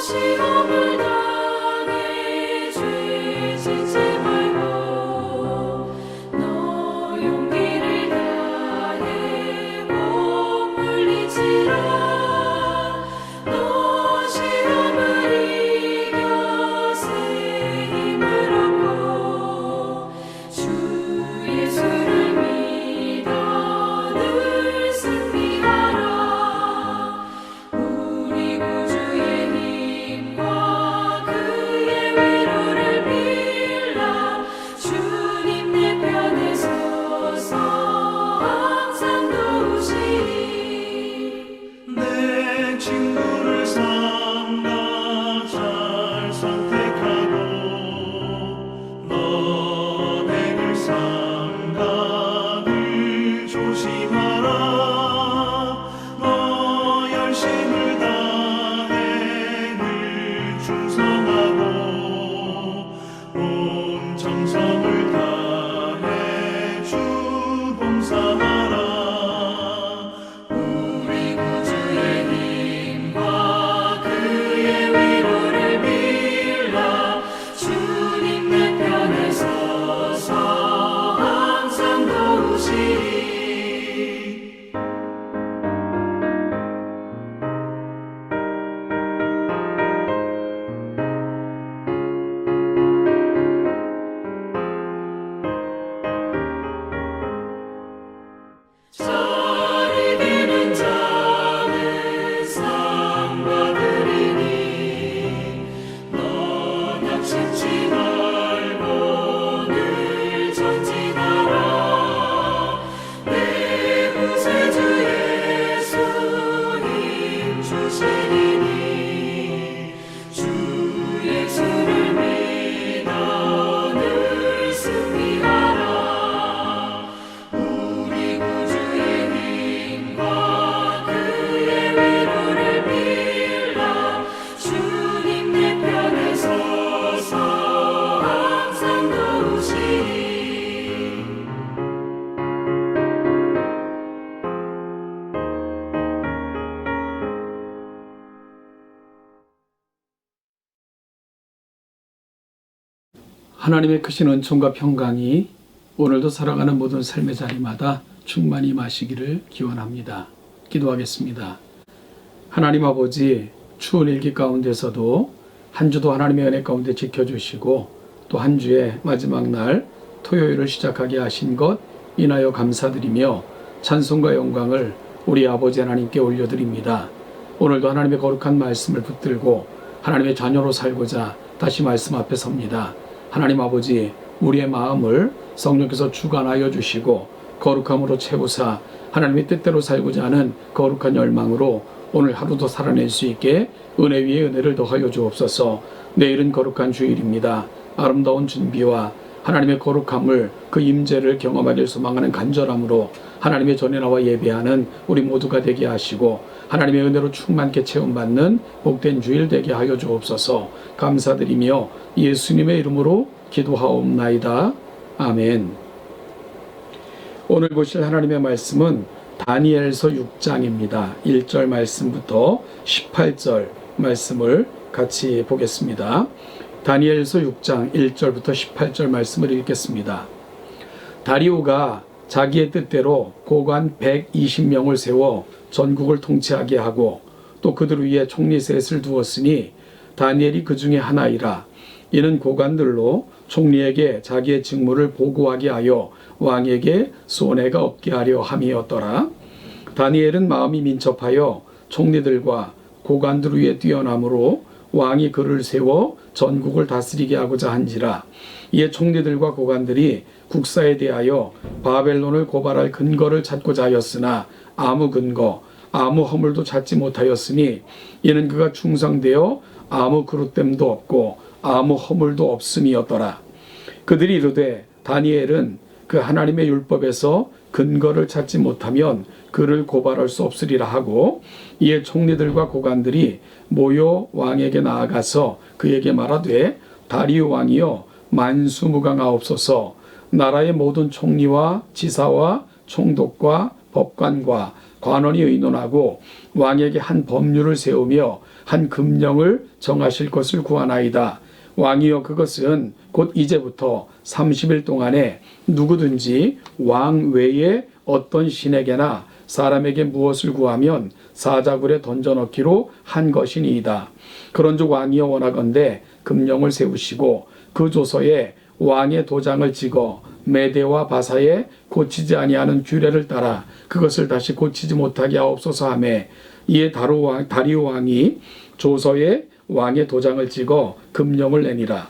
시험을 당해 죄 짓지 말고 너 용기를 다해 못 물리치라. 너 시험을 이겨 새 힘을 얻고 주 예수를 믿어 늘 승리하라. 우리 구주의 힘과 그의 위로를 빌라. 주님 내 편에 서서 항상 도우시리. 내 친구를 삼가 잘 선택하고 너네를 삼가 늘 조심하라. 너 열심을 다해 늘 충성하고 온 정성을 다해 주 봉사하라. 우리 구주의 힘과 그의 위로를 빌라. 주님 내 편에 서서 항상 도우시리. 잘 이기는 자는 상 받으리니 너 낙심치 말고 늘 전진하라. 내 구세주 예수 힘 주시리니 주 예수를 믿어 늘 승리하라. 우리 구주의 힘과 그의 위로를 빌라. 주님 내 편에 서서 항상 도우시리. 하나님의 크신 은총과 평강이 오늘도 살아가는 모든 삶의 자리마다 충만히 마시기를 기원합니다. 기도하겠습니다. 하나님 아버지, 추운 일기 가운데서도 한 주도 하나님의 은혜 가운데 지켜주시고 또 한 주의 마지막 날 토요일을 시작하게 하신 것 인하여 감사드리며 찬송과 영광을 우리 아버지 하나님께 올려드립니다. 오늘도 하나님의 거룩한 말씀을 붙들고 하나님의 자녀로 살고자 다시 말씀 앞에 섭니다. 하나님 아버지, 우리의 마음을 성령께서 주관하여 주시고 거룩함으로 채우사 하나님의 뜻대로 살고자 하는 거룩한 열망으로 오늘 하루도 살아낼 수 있게 은혜 위에 은혜를 더하여 주옵소서. 내일은 거룩한 주일입니다. 아름다운 준비와 하나님의 거룩함을 그 임재를 경험하길 소망하는 간절함으로 하나님의 전에 나와 예배하는 우리 모두가 되게 하시고 하나님의 은혜로 충만케 체험받는 복된 주일 되게 하여 주옵소서. 감사드리며 예수님의 이름으로 기도하옵나이다. 아멘. 오늘 보실 하나님의 말씀은 다니엘서 6장입니다. 1절 말씀부터 18절 말씀을 같이 보겠습니다. 다니엘서 6장 1절부터 18절 말씀을 읽겠습니다. 다리오가 자기의 뜻대로 고관 120명을 세워 전국을 통치하게 하고 또 그들 위에 총리 셋을 두었으니 다니엘이 그 중에 하나이라. 이는 고관들로 총리에게 자기의 직무를 보고하게 하여 왕에게 손해가 없게 하려 함이었더라. 다니엘은 마음이 민첩하여 총리들과 고관들 위에 뛰어남으로 왕이 그를 세워 전국을 다스리게 하고자 한지라. 이에 총리들과 고관들이 국사에 대하여 바벨론을 고발할 근거를 찾고자 하였으나 아무 근거, 아무 허물도 찾지 못하였으니 이는 그가 충성되어 아무 그릇됨도 없고 아무 허물도 없음이었더라. 그들이 이르되 다니엘은 그 하나님의 율법에서 근거를 찾지 못하면 그를 고발할 수 없으리라 하고, 이에 총리들과 고관들이 모여 왕에게 나아가서 그에게 말하되 다리오 왕이여 만수무강하옵소서. 나라의 모든 총리와 지사와 총독과 법관과 관원이 의논하고 왕에게 한 법률을 세우며 한 금령을 정하실 것을 구하나이다. 왕이여 그것은 곧 이제부터 30일 동안에 누구든지 왕 외에 어떤 신에게나 사람에게 무엇을 구하면 사자굴에 던져넣기로 한 것이니이다. 그런즉 왕이여 원하건대 금령을 세우시고 그 조서에 왕의 도장을 찍어 메대와 바사에 고치지 아니하는 규례를 따라 그것을 다시 고치지 못하게 하옵소서 하며 이에 다리오 왕이 조서에 왕의 도장을 찍어 금령을 내니라.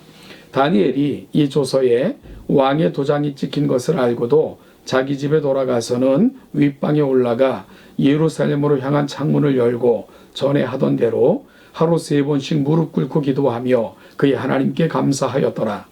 다니엘이 이 조서에 왕의 도장이 찍힌 것을 알고도 자기 집에 돌아가서는 윗방에 올라가 예루살렘으로 향한 창문을 열고 전에 하던 대로 하루 3번씩 무릎 꿇고 기도하며 그의 하나님께 감사하였더라.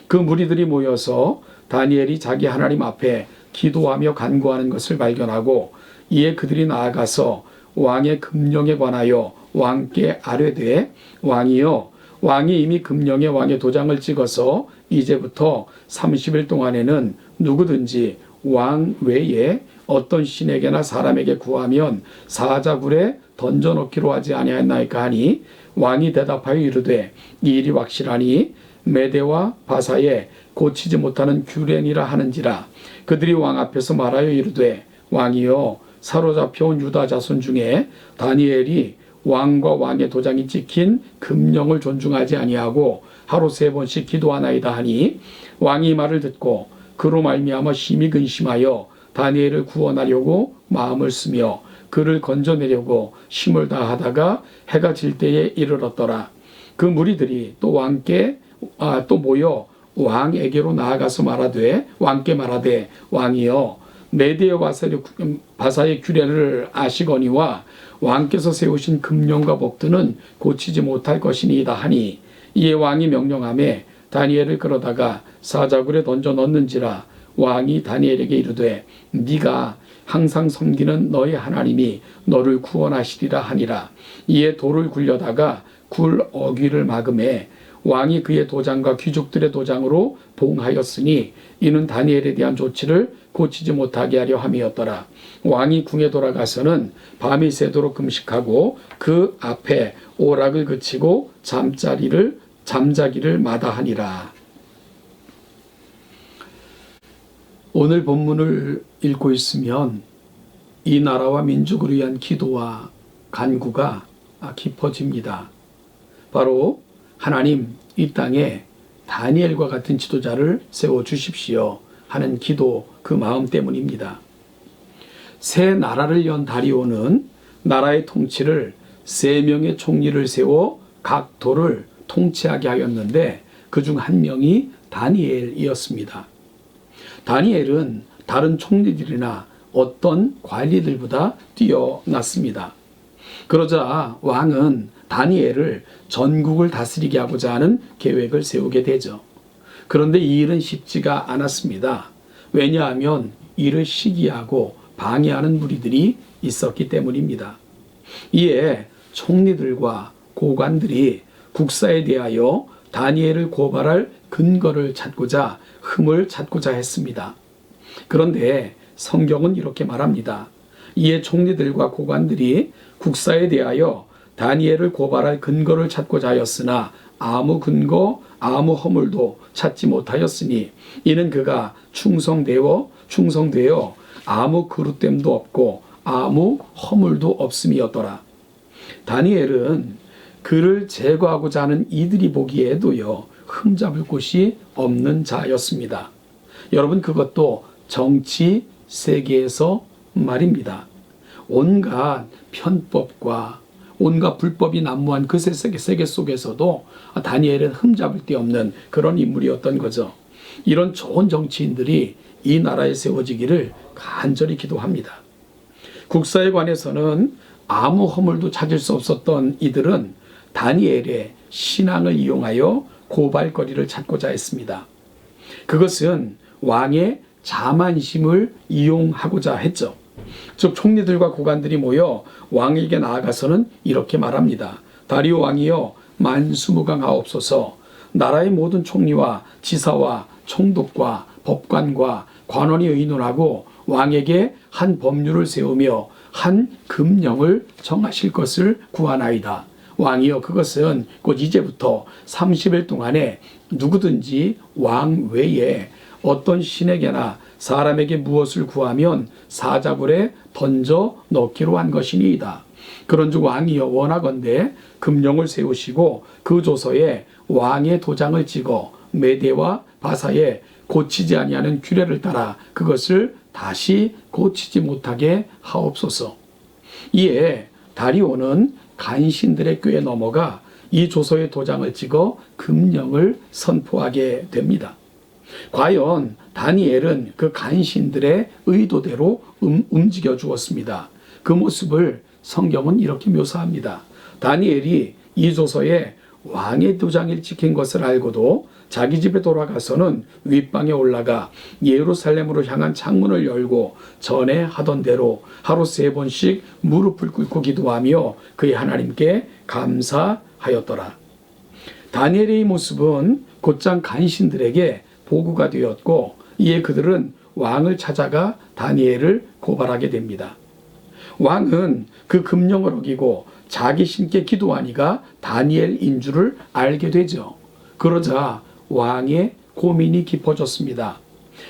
그 무리들이 모여서 다니엘이 자기 하나님 앞에 기도하며 간구하는 것을 발견하고 이에 그들이 나아가서 왕의 금령에 관하여 왕께 아뢰되 왕이여 왕이 이미 금령에 왕의 도장을 찍어서 이제부터 30일 동안에는 누구든지 왕 외에 어떤 신에게나 사람에게 구하면 사자굴에 던져넣기로 하지 아니하였나이까 하니 왕이 대답하여 이르되 이 일이 확실하니 메대와 바사에 고치지 못하는 규례니라 하는지라. 그들이 왕 앞에서 말하여 이르되 왕이여 사로잡혀온 유다 자손 중에 다니엘이 왕과 왕의 도장이 찍힌 금령을 존중하지 아니하고 하루 3번씩 기도하나이다 하니 왕이 이 말을 듣고 그로 말미암아 심히 근심하여 다니엘을 구원하려고 마음을 쓰며 그를 건져내려고 힘을 다하다가 해가 질 때에 이르렀더라. 그 무리들이 또 왕께 또 모여 왕에게로 나아가서 왕께 말하되 왕이여 메대와 바사의 규례를 아시거니와 왕께서 세우신 금령과 법도는 고치지 못할 것이니이다 하니 이에 왕이 명령하매 다니엘을 끌어다가 사자굴에 던져 넣는지라. 왕이 다니엘에게 이르되 네가 항상 섬기는 너의 하나님이 너를 구원하시리라 하니라. 이에 돌을 굴려다가 굴 어귀를 막음에 왕이 그의 도장과 귀족들의 도장으로 봉하였으니 이는 다니엘에 대한 조치를 고치지 못하게 하려 함이었더라. 왕이 궁에 돌아가서는 밤이 새도록 금식하고 그 앞에 오락을 그치고 잠자기를 마다하니라. 오늘 본문을 읽고 있으면 이 나라와 민족을 위한 기도와 간구가 깊어집니다. 바로 하나님 이 땅에 다니엘과 같은 지도자를 세워주십시오 하는 기도 그 마음 때문입니다. 새 나라를 연 다리오는 나라의 통치를 3명의 총리를 세워 각 도를 통치하게 하였는데 그중 한 명이 다니엘이었습니다. 다니엘은 다른 총리들이나 어떤 관리들보다 뛰어났습니다. 그러자 왕은 다니엘을 전국을 다스리게 하고자 하는 계획을 세우게 되죠. 그런데 이 일은 쉽지가 않았습니다. 왜냐하면 이를 시기하고 방해하는 무리들이 있었기 때문입니다. 이에 총리들과 고관들이 국사에 대하여 다니엘을 고발할 근거를 찾고자 흠을 찾고자 했습니다. 그런데 성경은 이렇게 말합니다. 이에 총리들과 고관들이 국사에 대하여 다니엘을 고발할 근거를 찾고자 하였으나 아무 근거 아무 허물도 찾지 못하였으니 이는 그가 충성되어 아무 그릇됨도 없고 아무 허물도 없음이었더라. 다니엘은 그를 제거하고자 하는 이들이 보기에도요 흠잡을 곳이 없는 자였습니다. 여러분 그것도 정치 세계에서 말입니다. 온갖 편법과 온갖 불법이 난무한 그 세계 속에서도 다니엘은 흠잡을 데 없는 그런 인물이었던 거죠. 이런 좋은 정치인들이 이 나라에 세워지기를 간절히 기도합니다. 국사에 관해서는 아무 허물도 찾을 수 없었던 이들은 다니엘의 신앙을 이용하여 고발거리를 찾고자 했습니다. 그것은 왕의 자만심을 이용하고자 했죠. 즉 총리들과 고관들이 모여 왕에게 나아가서는 이렇게 말합니다. 다리오 왕이여 만수무강하옵소서. 나라의 모든 총리와 지사와 총독과 법관과 관원이 의논하고 왕에게 한 법률을 세우며 한 금령을 정하실 것을 구하나이다. 왕이여 그것은 곧 이제부터 30일 동안에 누구든지 왕 외에 어떤 신에게나 사람에게 무엇을 구하면 사자굴에 던져 넣기로 한 것이니이다. 그런즉 왕이여 원하건대 금령을 세우시고 그 조서에 왕의 도장을 찍어 메대와 바사에 고치지 아니하는 규례를 따라 그것을 다시 고치지 못하게 하옵소서. 이에 다리오는 간신들의 꾀에 넘어가 이 조서의 도장을 찍어 금령을 선포하게 됩니다. 과연 다니엘은 그 간신들의 의도대로 움직여 주었습니다. 그 모습을 성경은 이렇게 묘사합니다. 다니엘이 이 조서에 왕의 도장을 찍힌 것을 알고도 자기 집에 돌아가서는 윗방에 올라가 예루살렘으로 향한 창문을 열고 전에 하던 대로 하루 3번씩 무릎을 꿇고 기도하며 그의 하나님께 감사하였더라. 다니엘의 모습은 곧장 간신들에게 보고가 되었고 이에 그들은 왕을 찾아가 다니엘을 고발하게 됩니다. 왕은 그 금령을 어기고 자기 신께 기도하니가 다니엘인 줄을 알게 되죠. 그러자 왕의 고민이 깊어졌습니다.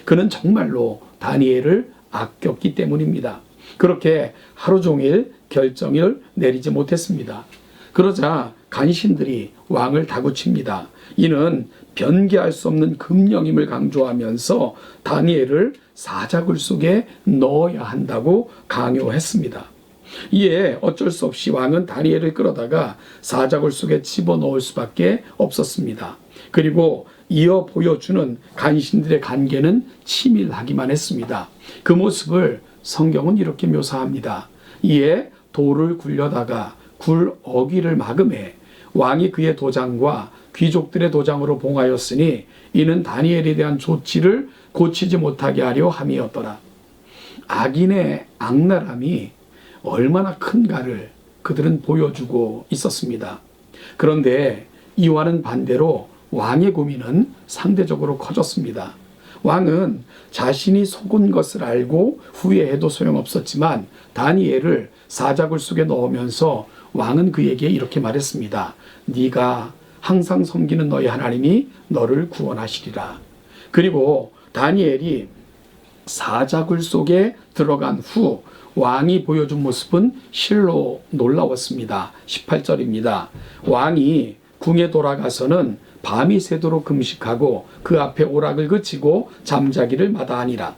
그는 정말로 다니엘을 아꼈기 때문입니다. 그렇게 하루 종일 결정을 내리지 못했습니다. 그러자 간신들이 왕을 다구칩니다. 이는 변개할 수 없는 금령임을 강조하면서 다니엘을 사자굴 속에 넣어야 한다고 강요했습니다. 이에 어쩔 수 없이 왕은 다니엘을 끌어다가 사자굴 속에 집어넣을 수밖에 없었습니다. 그리고 이어 보여주는 간신들의 관계는 치밀하기만 했습니다. 그 모습을 성경은 이렇게 묘사합니다. 이에 돌을 굴려다가 굴 어귀를 막음해 왕이 그의 도장과 귀족들의 도장으로 봉하였으니 이는 다니엘에 대한 조치를 고치지 못하게 하려 함이었더라. 악인의 악랄함이 얼마나 큰가를 그들은 보여주고 있었습니다. 그런데 이와는 반대로 왕의 고민은 상대적으로 커졌습니다. 왕은 자신이 속은 것을 알고 후회해도 소용없었지만 다니엘을 사자굴 속에 넣으면서 왕은 그에게 이렇게 말했습니다. 네가 항상 섬기는 너의 하나님이 너를 구원하시리라. 그리고 다니엘이 사자굴 속에 들어간 후 왕이 보여준 모습은 실로 놀라웠습니다. 18절입니다. 왕이 궁에 돌아가서는 밤이 새도록 금식하고 그 앞에 오락을 그치고 잠자기를 마다하니라.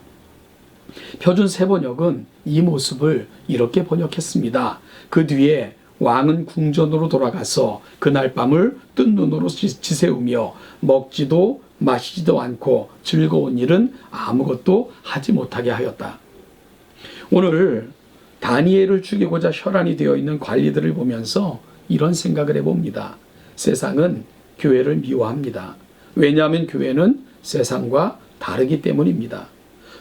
표준 세번역은 이 모습을 이렇게 번역했습니다. 그 뒤에 왕은 궁전으로 돌아가서 그날 밤을 뜬 눈으로 지새우며 먹지도 마시지도 않고 즐거운 일은 아무것도 하지 못하게 하였다. 오늘 다니엘을 죽이고자 혈안이 되어 있는 관리들을 보면서 이런 생각을 해봅니다. 세상은 교회를 미워합니다. 왜냐하면 교회는 세상과 다르기 때문입니다.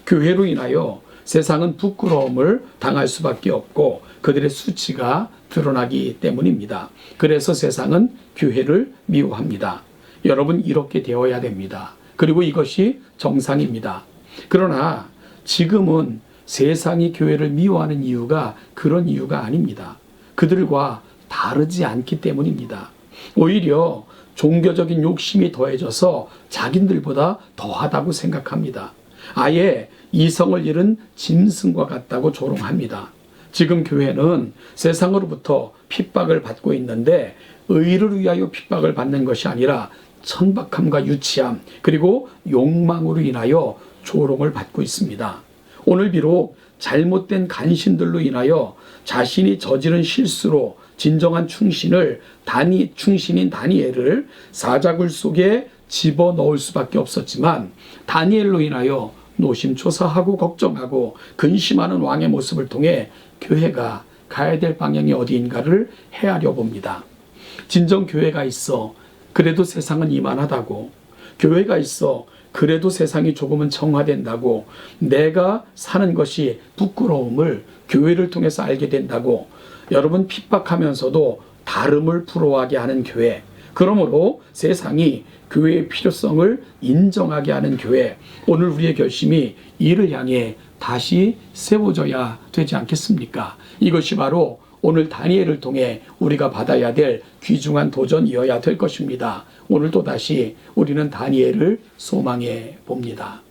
교회로 인하여 세상은 부끄러움을 당할 수밖에 없고 그들의 수치가 드러나기 때문입니다. 그래서 세상은 교회를 미워합니다. 여러분 이렇게 되어야 됩니다. 그리고 이것이 정상입니다. 그러나 지금은 세상이 교회를 미워하는 이유가 그런 이유가 아닙니다. 그들과 다르지 않기 때문입니다. 오히려 종교적인 욕심이 더해져서 자기들보다 더하다고 생각합니다. 아예 이성을 잃은 짐승과 같다고 조롱합니다. 지금 교회는 세상으로부터 핍박을 받고 있는데 의를 위하여 핍박을 받는 것이 아니라 천박함과 유치함 그리고 욕망으로 인하여 조롱을 받고 있습니다. 오늘 비록 잘못된 간신들로 인하여 자신이 저지른 실수로 진정한 충신인 다니엘을 사자굴 속에 집어넣을 수밖에 없었지만 다니엘로 인하여 노심초사하고 걱정하고 근심하는 왕의 모습을 통해 교회가 가야 될 방향이 어디인가를 헤아려 봅니다. 진정 교회가 있어 그래도 세상은 이만하다고, 교회가 있어 그래도 세상이 조금은 정화된다고, 내가 사는 것이 부끄러움을 교회를 통해서 알게 된다고, 여러분 핍박하면서도 다름을 부러워하게 하는 교회, 그러므로 세상이 교회의 필요성을 인정하게 하는 교회, 오늘 우리의 결심이 이를 향해 다시 세워져야 되지 않겠습니까? 이것이 바로 오늘 다니엘을 통해 우리가 받아야 될 귀중한 도전이어야 될 것입니다. 오늘 또다시 우리는 다니엘을 소망해 봅니다.